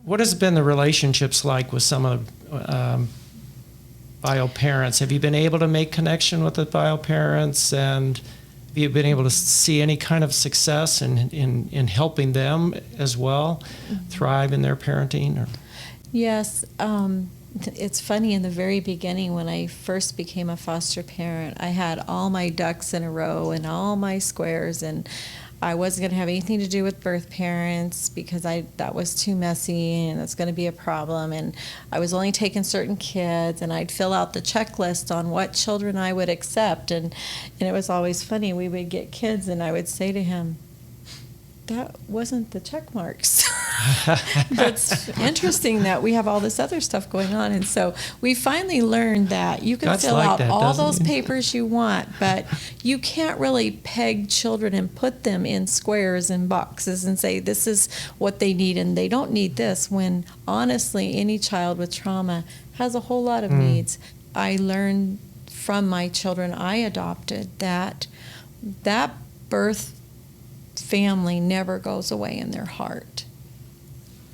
What has been the relationships like with some of bio parents? Have you been able to make connection with the bio parents, and have you been able to see any kind of success in helping them as well thrive in their parenting? Or? Yes. It's funny, in the very beginning when I first became a foster parent, I had all my ducks in a row and all my squares, and I wasn't going to have anything to do with birth parents because that was too messy and it's going to be a problem, and I was only taking certain kids, and I'd fill out the checklist on what children I would accept, and it was always funny. We would get kids and I would say to him, that wasn't the check marks. That's interesting that we have all this other stuff going on. And so we finally learned that you can fill out all those papers you want, but you can't really peg children and put them in squares and boxes and say this is what they need and they don't need this, when honestly any child with trauma has a whole lot of needs. I learned from my children I adopted that birth family never goes away in their heart.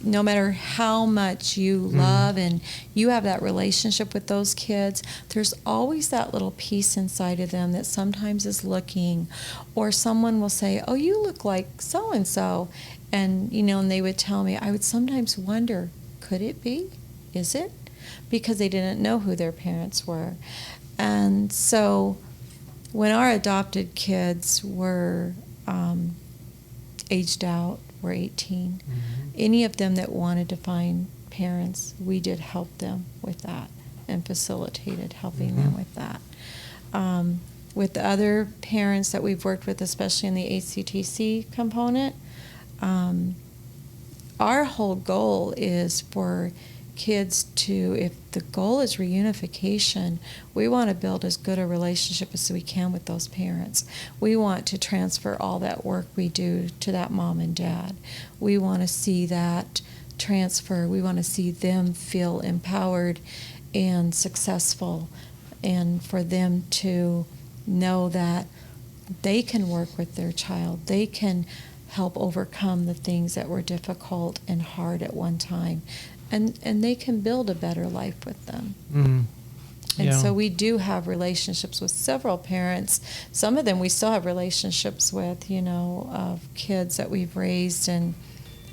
No matter how much you love and you have that relationship with those kids, there's always that little piece inside of them that sometimes is looking, or someone will say, oh, you look like so-and-so. And, and they would tell me, I would sometimes wonder, could it be? Is it? Because they didn't know who their parents were. And so when our adopted kids were aged out, were 18. Any of them that wanted to find parents, we did help them with that and facilitated helping them with that. With the other parents that we've worked with, especially in the HCTC component, our whole goal is for kids to, if the goal is reunification, we want to build as good a relationship as we can with those parents. We want to transfer all that work we do to that mom and dad. We want to see that transfer. We want to see them feel empowered and successful, and for them to know that they can work with their child. They can help overcome the things that were difficult and hard at one time. And they can build a better life with them. And so we do have relationships with several parents. Some of them we still have relationships with, of kids that we've raised, and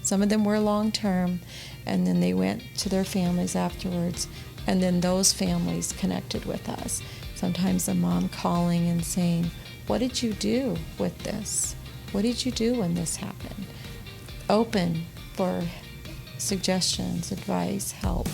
some of them were long-term, and then they went to their families afterwards, and then those families connected with us. Sometimes a mom calling and saying, what did you do with this? What did you do when this happened? Open for suggestions, advice, help.